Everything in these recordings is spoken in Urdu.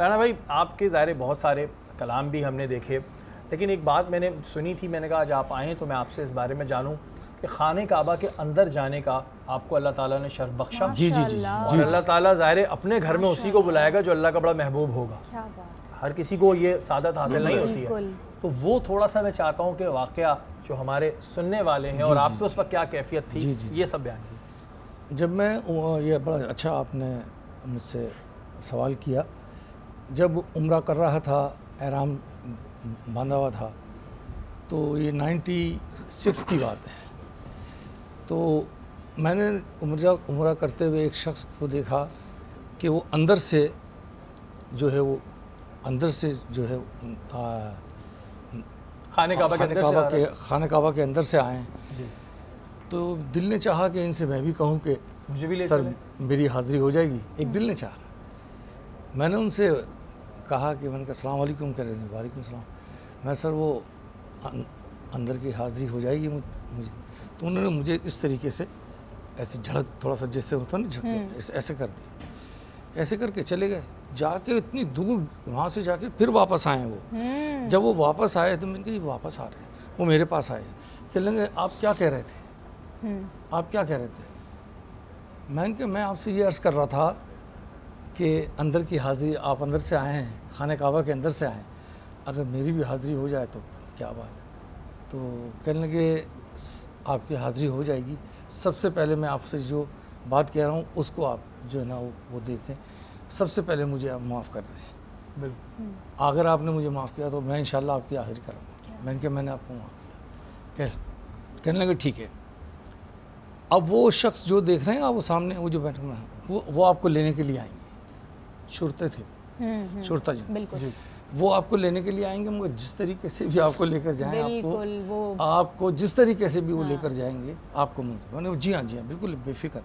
رانا بھائی آپ کے ظاہر بہت سارے کلام بھی ہم نے دیکھے، لیکن ایک بات میں نے سنی تھی، میں نے کہا آج آپ آئیں تو میں آپ سے اس بارے میں جانوں کہ خانہ کعبہ کے اندر جانے کا آپ کو اللہ تعالیٰ نے شرف بخشا، جی اور اللہ تعالیٰ ظاہر اپنے گھر میں اسی کو بلائے گا جو اللہ کا بڑا محبوب ہوگا، ہر کسی کو یہ سعادت حاصل نہیں ہوتی ہے، تو وہ تھوڑا سا میں چاہتا ہوں کہ واقعہ جو ہمارے سننے والے ہیں اور آپ کو اس وقت کیا کیفیت تھی یہ سب بیان کیجیے۔ جب میں یہ بڑا اچھا آپ نے مجھ سے سوال کیا، جب عمرہ کر رہا تھا، احرام باندھا ہوا تھا، تو یہ 96 کی بات ہے، تو میں نے عمرہ کرتے ہوئے ایک شخص کو دیکھا کہ وہ اندر سے جو ہے خانہ کعبہ کے اندر سے آئیں، تو دل نے چاہا کہ ان سے میں بھی کہوں کہ مجھے بھی سر میری حاضری ہو جائے گی، ایک دل نے چاہا۔ میں نے ان سے کہا کہ میں نے کہا السلام علیکم، کہہ رہے ہیں وعلیکم السلام، میں سر وہ اندر کی حاضری ہو جائے گی مجھے، تو انہوں نے مجھے اس طریقے سے ایسے جھڑک، تھوڑا سا جیسے ہوتا نا جھڑک، ایسے کر دی، ایسے کر کے چلے گئے، جا کے اتنی دور وہاں سے جا کے پھر واپس آئے وہ، جب وہ واپس آئے تو میں نے کہا یہ واپس آ رہے ہیں، وہ میرے پاس آئے، کہنے لگے آپ کیا کہہ رہے تھے، آپ کیا کہہ رہے تھے؟ میں نے کہا میں آپ سے یہ عرض کر رہا تھا کہ اندر کی حاضری، آپ اندر سے آئے ہیں، خانہ کعبہ کے اندر سے آئے ہیں، اگر میری بھی حاضری ہو جائے تو کیا بات ہے؟ تو کہنے لگے آپ کی حاضری ہو جائے گی، سب سے پہلے میں آپ سے جو بات کہہ رہا ہوں اس کو آپ جو ہے نا وہ دیکھیں، سب سے پہلے مجھے آپ معاف کر دیں، اگر آپ نے مجھے معاف کیا تو میں انشاءاللہ آپ کی حاضری کراؤں گا۔ میں نے کہا میں نے آپ کو معاف کیا، کہنے لگے ٹھیک ہے۔ اب وہ شخص جو دیکھ رہے ہیں آپ وہ سامنے، وہ جو بیٹھے ہیں وہ آپ کو لینے کے لیے آئیں گے، شرطے تھے، شرطہ جی، وہ آپ کو لینے کے لیے آئیں گے، مگر جس طریقے سے بھی آپ کو لے کر جائیں، آپ کو جس طریقے سے بھی وہ لے کر جائیں گے آپ کو میں نے جی ہاں بالکل بے فکر۔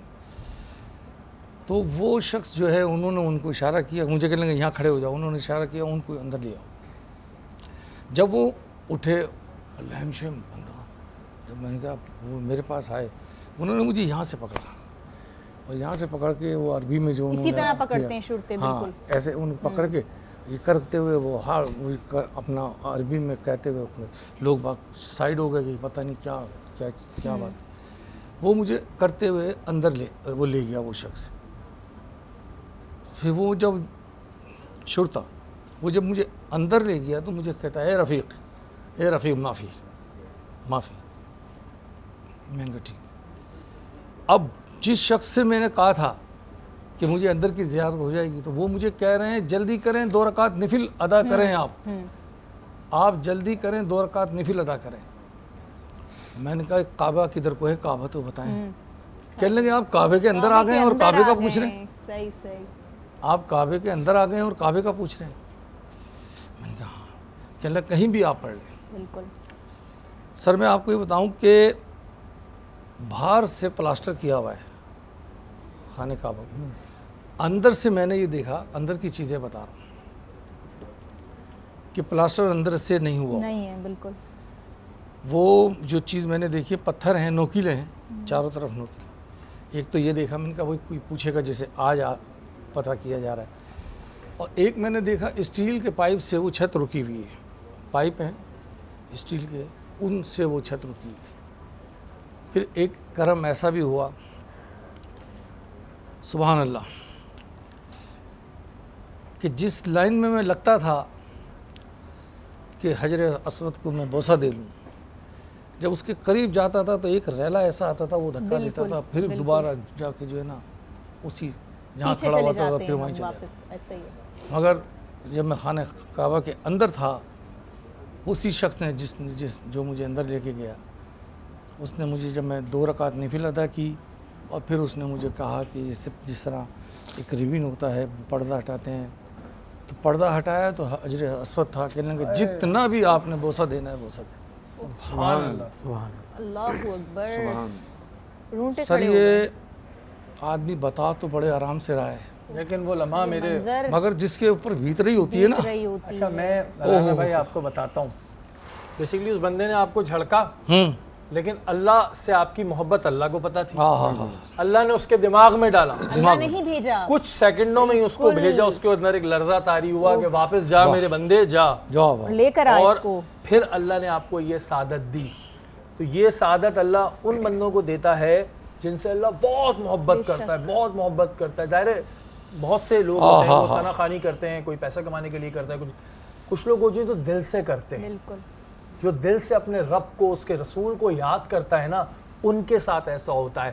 تو وہ شخص جو ہے انہوں نے ان کو اشارہ کیا، مجھے کہنے لگے یہاں کھڑے ہو جاؤ، انہوں نے اشارہ کیا ان کو اندر لے آؤ۔ جب وہ اٹھے لہم شہم بندہ، جب میں نے کہا وہ میرے پاس آئے، انہوں نے مجھے یہاں سے پکڑا، اور یہاں سے پکڑ کے وہ عربی میں جو اسی طرح پکڑتے ہیں شرطے، بالکل ایسے ان پکڑ کے یہ کرتے ہوئے وہ اپنا عربی میں کہتے ہوئے لوگ باگ سائڈ ہو گئے کہ پتہ نہیں کیا بات، وہ مجھے کرتے ہوئے اندر وہ لے گیا وہ شخص۔ پھر وہ جب شرطہ وہ جب مجھے اندر لے گیا تو مجھے کہتا ہے اے رفیق معافی، میں نے کہا ٹھیک۔ اب جس شخص سے میں نے کہا تھا کہ مجھے اندر کی زیارت ہو جائے گی تو وہ مجھے کہہ رہے ہیں جلدی کریں 2 رکعت نفل ادا کریں، آپ جلدی کریں 2 رکعت نفل ادا کریں۔ میں نے کہا کعبہ کدھر کو ہے، کعبہ تو بتائیں۔ کہنے لگے آپ کعبے کے اندر آ گئے ہیں اور کعبے کا پوچھ رہے ہیں، صحیح، آپ کعبے کے اندر آ گئے ہیں اور کعبے کا پوچھ رہے ہیں۔ میں نے کہا ہاں۔ کہنے لگے کہیں بھی آپ پڑھ لیں۔ بالکل سر میں آپ کو یہ بتاؤں کہ باہر سے پلاسٹر کیا ہوا ہے خانہ کعبہ، اندر سے میں نے یہ دیکھا، اندر کی چیزیں بتا رہا ہوں کہ پلاسٹر اندر سے نہیں ہوا، نہیں ہے، بالکل وہ جو چیز میں نے دیکھی پتھر ہیں، نوکیلے ہیں، چاروں طرف نوکیلے۔ ایک تو یہ دیکھا، میں نے کہا وہی کوئی پوچھے گا جیسے آج پتہ کیا جا رہا ہے، اور ایک میں نے دیکھا اسٹیل کے پائپ سے وہ چھت رکی ہوئی ہے، پائپ ہیں اسٹیل کے، ان سے وہ چھت رکی ہوئی تھی۔ پھر ایک کرم ایسا بھی ہوا، سبحان اللہ، کہ جس لائن میں لگتا تھا کہ حجر اسود کو میں بوسہ دے لوں، جب اس کے قریب جاتا تھا تو ایک ریلا ایسا آتا تھا وہ دھکا دیتا تھا، پھر دوبارہ جا کے جو ہے نا اسی جہاں کھڑا ہوا تھا پھر وہیں چلا جاتا۔ مگر جب میں خانہ کعبہ کے اندر تھا، اسی شخص نے جو مجھے اندر لے کے گیا، اس نے مجھے جب میں 2 رکعت نفل ادا کی، اور پھر اس نے مجھے کہا کہ یہ سب جس طرح ایک ریبن ہوتا ہے پردہ ہٹاتے ہیں، تو پردہ ہٹایا تو حجر اسود تھا، کہنے لگے جتنا بھی آپ نے بوسہ دینا ہے بوسہ دیں۔ سبحان اللہ، اللہ اکبر۔ سر یہ آدمی بتا تو بڑے آرام سے رہا ہے، لیکن وہ لمحہ میرے، مگر جس کے اوپر بیت رہی ہوتی ہے نا۔ اچھا میں رانا بھائی آپ کو بتاتا ہوں، بیسیکلی اس بندے نے آپ کو جھڑکا لیکن اللہ سے آپ کی محبت اللہ کو پتہ تھی، ہاں ہاں ہاں اللہ نے اس کے دماغ میں ڈالا، اللہ نہیں بھیجا، کچھ سیکنڈوں میں ہی اس کو بھیجا، اس کے اندر ایک لرزہ طاری ہوا کہ واپس جا میرے بندے جا، جواب اور لے کر آئے اور اس کو. پھر اللہ نے آپ کو یہ سعادت دی. تو یہ سعادت اللہ ان بندوں کو دیتا ہے جن سے اللہ بہت محبت کرتا ہے، بہت محبت کرتا ہے. ظاہر ہے بہت سے لوگ ہوتے ہیں وہ ثنا خوانی کرتے ہیں، کوئی پیسہ کمانے کے لیے کرتا ہے، کچھ لوگ جو دل سے کرتے ہیں، بالکل جو دل سے اپنے رب کو، اس کے رسول کو یاد کرتا ہے نا، ان کے ساتھ ایسا ہوتا ہے.